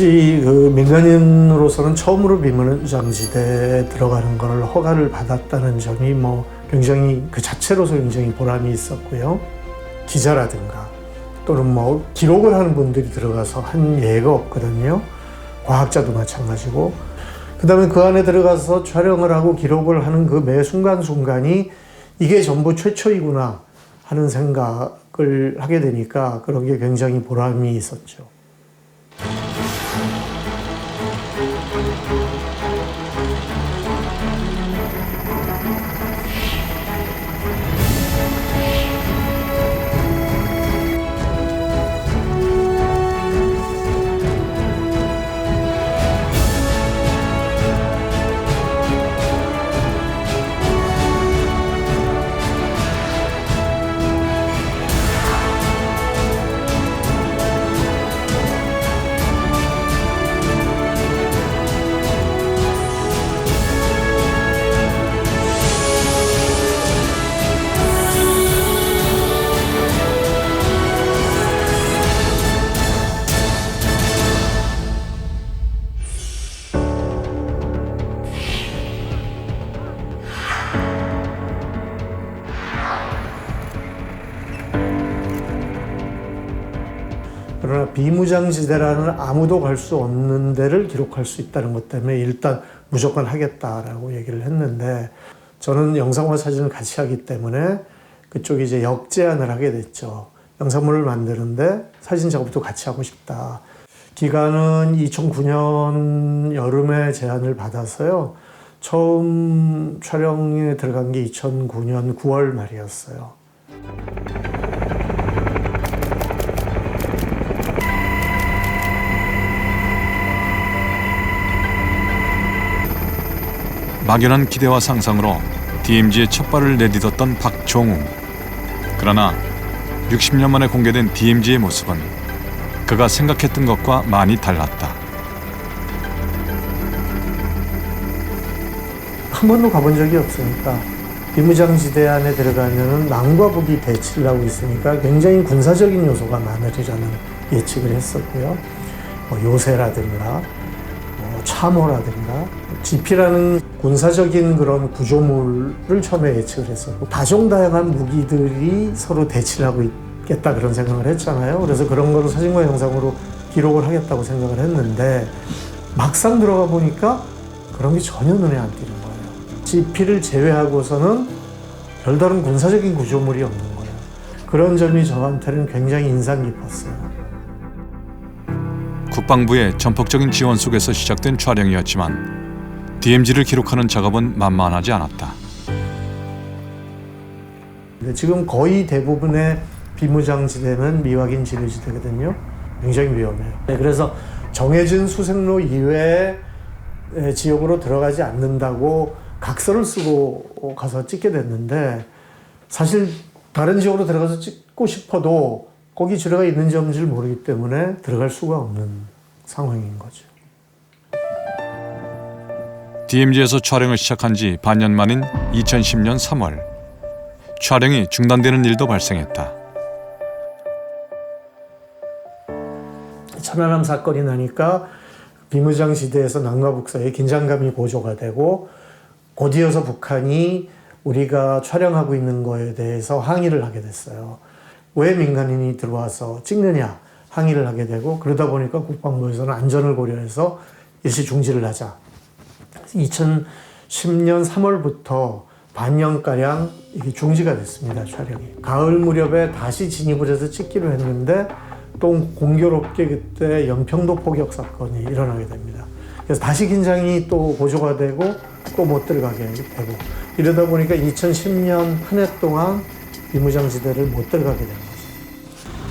역시 그 민간인으로서는 처음으로 비무장지대에 들어가는 걸 허가를 받았다는 점이 뭐 굉장히 그 자체로서 굉장히 보람이 있었고요. 기자라든가 또는 뭐 기록을 하는 분들이 들어가서 한 예가 없거든요. 과학자도 마찬가지고. 그다음에 그 안에 들어가서 촬영을 하고 기록을 하는 그 매 순간순간이 이게 전부 최초이구나 하는 생각을 하게 되니까 그런 게 굉장히 보람이 있었죠. 그러나 비무장지대라는 아무도 갈 수 없는 데를 기록할 수 있다는 것 때문에 일단 무조건 하겠다라고 얘기를 했는데 저는 영상과 사진을 같이 하기 때문에 그쪽이 이제 역제안을 하게 됐죠. 영상물을 만드는데 사진 작업도 같이 하고 싶다. 기간은 2009년 여름에 제안을 받아서요. 처음 촬영에 들어간 게 2009년 9월 말이었어요. 막연한 기대와 상상으로 DMZ의 첫 발을 내딛었던 박종웅. 그러나 60년 만에 공개된 DMZ의 모습은 그가 생각했던 것과 많이 달랐다. 한 번도 가본 적이 없으니까 비무장지대 안에 들어가면 남과 북이 대치를 하고 있으니까 굉장히 군사적인 요소가 많으리라는 예측을 했었고요. 뭐 요새라든가 참호라든가 GP라는 군사적인 그런 구조물을 처음에 예측을 했었고 다종다양한 무기들이 서로 대치를 하고 있겠다 그런 생각을 했잖아요. 그래서 그런 거를 사진과 영상으로 기록을 하겠다고 생각을 했는데 막상 들어가 보니까 그런 게 전혀 눈에 안 띄는 거예요. GP를 제외하고서는 별다른 군사적인 구조물이 없는 거예요. 그런 점이 저한테는 굉장히 인상 깊었어요. 국방부의 전폭적인 지원 속에서 시작된 촬영이었지만 DMZ를 기록하는 작업은 만만하지 않았다. 지금 거의 대부분의 비무장지대는 미확인 지류지대거든요. 굉장히 위험해요. 그래서 정해진 수색로 이외의 지역으로 들어가지 않는다고 각서를 쓰고 가서 찍게 됐는데 사실 다른 지역으로 들어가서 찍고 싶어도 거기 지뢰가 있는지 없는지를 모르기 때문에 들어갈 수가 없는 상황인 거죠. DMZ에서 촬영을 시작한 지 반년 만인 2010년 3월 촬영이 중단되는 일도 발생했다. 천안함 사건이 나니까 비무장지대에서 남과 북 사이에 긴장감이 고조가 되고 곧이어서 북한이 우리가 촬영하고 있는 거에 대해서 항의를 하게 됐어요. 왜 민간인이 들어와서 찍느냐 항의를 하게 되고 그러다 보니까 국방부에서는 안전을 고려해서 일시 중지를 하자. 2010년 3월부터 반년가량 이게 중지가 됐습니다, 촬영이. 가을 무렵에 다시 진입을 해서 찍기로 했는데 또 공교롭게 그때 연평도 포격 사건이 일어나게 됩니다. 그래서 다시 긴장이 또 고조가 되고 또 못 들어가게 되고 이러다 보니까 2010년 한 해 동안 비무장지대를 못 들어가게 된 거죠.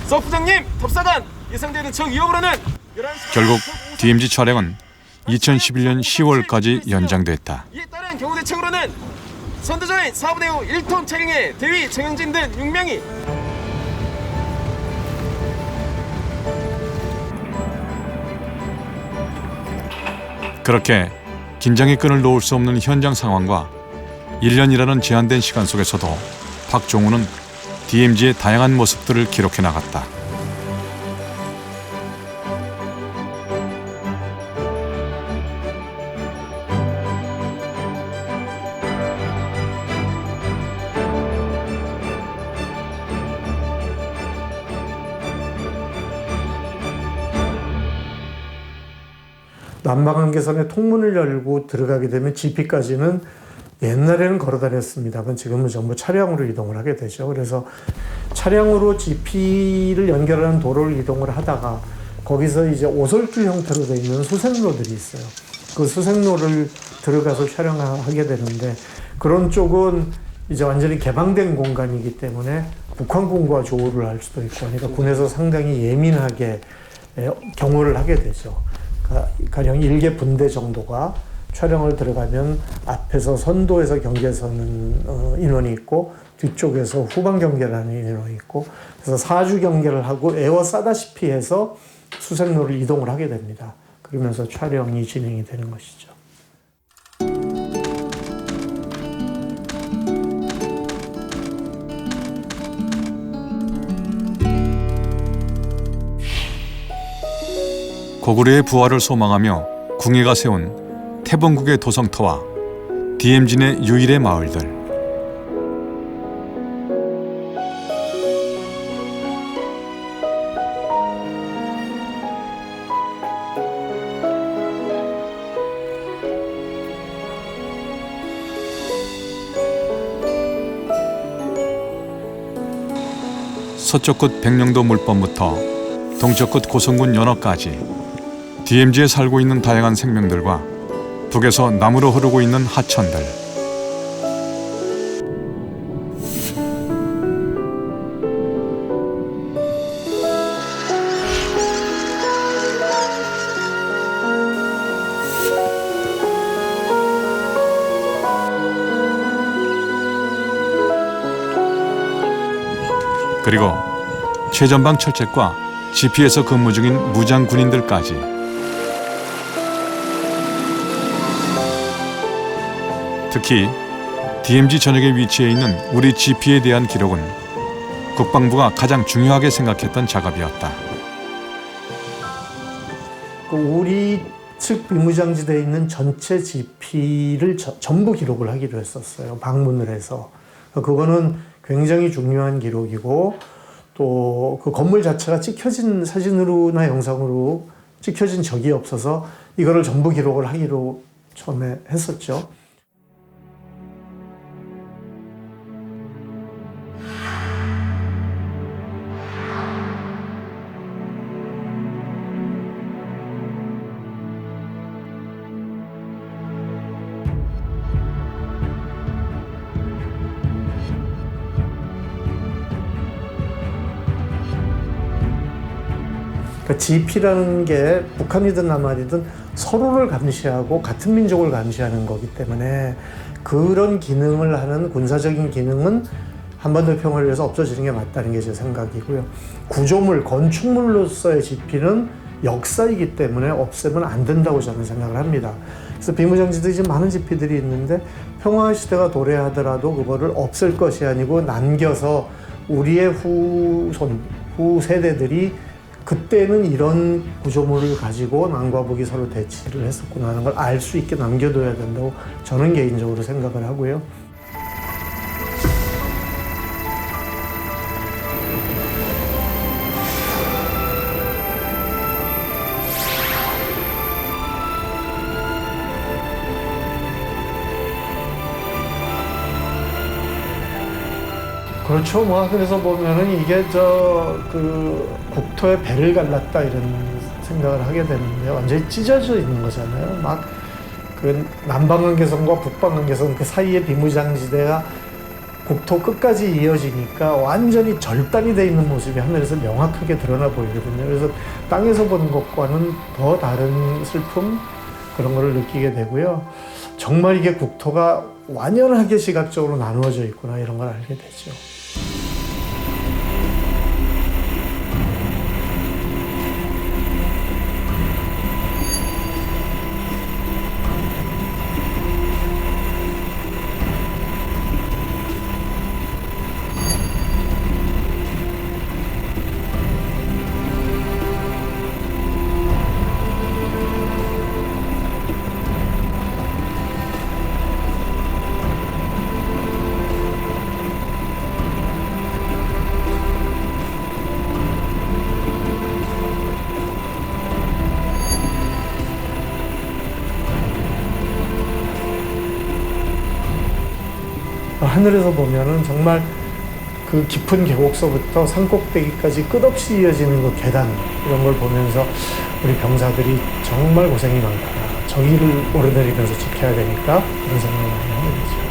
서부장님, 톱사단 예상되는 적 위협으로는 결국 DMZ 촬영은 2011년 10월까지 연장됐다. 이에 따른 경우 대책으로는 선두조인 4분의 5 1톤 차량의 대위 정영진 등 6명이 그렇게 긴장의 끈을 놓을 수 없는 현장 상황과 1년이라는 제한된 시간 속에서도 박종훈은 DMZ의 다양한 모습들을 기록해 나갔다. 난방한계선에 통문을 열고 들어가게 되면 GP까지는 옛날에는 걸어 다녔습니다만 지금은 전부 차량으로 이동을 하게 되죠. 그래서 차량으로 GP를 연결하는 도로를 이동을 하다가 거기서 이제 오솔길 형태로 되어 있는 수색로들이 있어요. 그 수색로를 들어가서 촬영하게 되는데 그런 쪽은 이제 완전히 개방된 공간이기 때문에 북한군과 조우를 할 수도 있고 그러니까 군에서 상당히 예민하게 경호를 하게 되죠. 가령 1개 분대 정도가 촬영을 들어가면 앞에서 선도에서 경계서는 인원이 있고 뒤쪽에서 후방 경계라는 인원이 있고 그래서 사주 경계를 하고 에워싸다시피 해서 수색로를 이동을 하게 됩니다. 그러면서 촬영이 진행이 되는 것이죠. 고구려의 부활을 소망하며 궁예가 세운 태봉국의 도성터와 DMZ 내 유일의 마을들. 서쪽 끝 백령도 물범부터 동쪽 끝 고성군 연어까지 DMZ에 살고 있는 다양한 생명들과 북에서 남으로 흐르고 있는 하천들. 그리고 최전방 철책과 GP에서 근무 중인 무장 군인들까지. 특히 DMZ 전역에 위치해 있는 우리 GP에 대한 기록은 국방부가 가장 중요하게 생각했던 작업이었다. 우리 측 비무장지대에 있는 전체 GP를 전부 기록을 하기로 했었어요. 방문을 해서. 그거는 굉장히 중요한 기록이고 또 그 건물 자체가 찍혀진 사진으로나 영상으로 찍혀진 적이 없어서 이거를 전부 기록을 하기로 처음에 했었죠. GP라는 게 북한이든 남한이든 서로를 감시하고 같은 민족을 감시하는 거기 때문에 그런 기능을 하는 군사적인 기능은 한반도 평화를 위해서 없어지는 게 맞다는 게 제 생각이고요. 구조물, 건축물로서의 GP는 역사이기 때문에 없애면 안 된다고 저는 생각을 합니다. 그래서 비무장지대 지금 많은 GP들이 있는데 평화 시대가 도래하더라도 그거를 없앨 것이 아니고 남겨서 우리의 후 세대들이 그때는 이런 구조물을 가지고 남과 북이 서로 대치를 했었구나 하는 걸 알 수 있게 남겨둬야 된다고 저는 개인적으로 생각을 하고요. 그렇죠. 뭐 그래서 보면은 이게 국토에 배를 갈랐다 이런 생각을 하게 되는데 완전히 찢어져 있는 거잖아요. 막 그 남방한계선과 북방한계선 그 사이에 비무장지대가 국토 끝까지 이어지니까 완전히 절단이 돼 있는 모습이 하늘에서 명확하게 드러나 보이거든요. 그래서 땅에서 보는 것과는 더 다른 슬픔 그런 거를 느끼게 되고요. 정말 이게 국토가 완연하게 시각적으로 나누어져 있구나 이런 걸 알게 되죠. 하늘에서 보면은 정말 그 깊은 계곡서부터 산꼭대기까지 끝없이 이어지는 그 계단 이런 걸 보면서 우리 병사들이 정말 고생이 많구나. 저 길을 오르내리면서 지켜야 되니까 그런 생각을 많이 하는 거죠.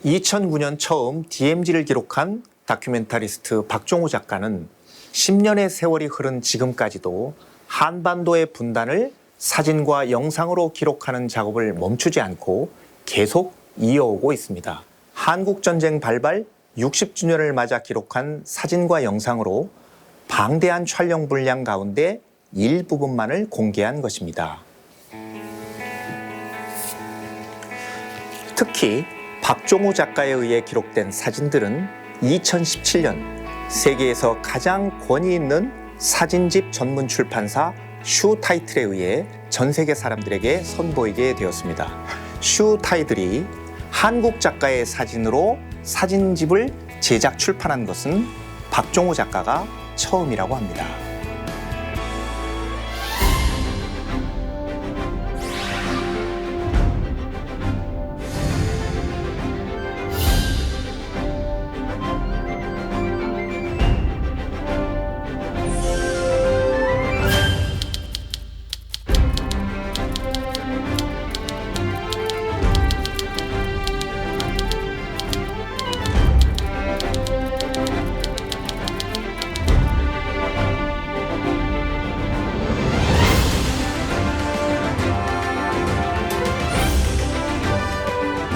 2009년 처음 DMZ를 기록한 다큐멘터리스트 박종우 작가는 10년의 세월이 흐른 지금까지도 한반도의 분단을 사진과 영상으로 기록하는 작업을 멈추지 않고 계속 이어오고 있습니다. 한국전쟁 발발 60주년을 맞아 기록한 사진과 영상으로 방대한 촬영 분량 가운데 일부분만을 공개한 것입니다. 특히 박종우 작가에 의해 기록된 사진들은 2017년 세계에서 가장 권위 있는 사진집 전문 출판사 슈타이틀에 의해 전 세계 사람들에게 선보이게 되었습니다. 슈타이틀이 한국 작가의 사진으로 사진집을 제작 출판한 것은 박종우 작가가 처음이라고 합니다.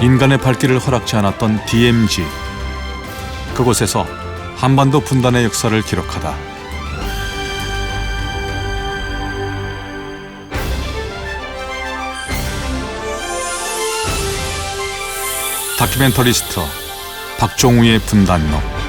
인간의 발길을 허락지 않았던 DMZ. 그곳에서 한반도 분단의 역사를 기록하다. 다큐멘터리스트 박종우의 분단록.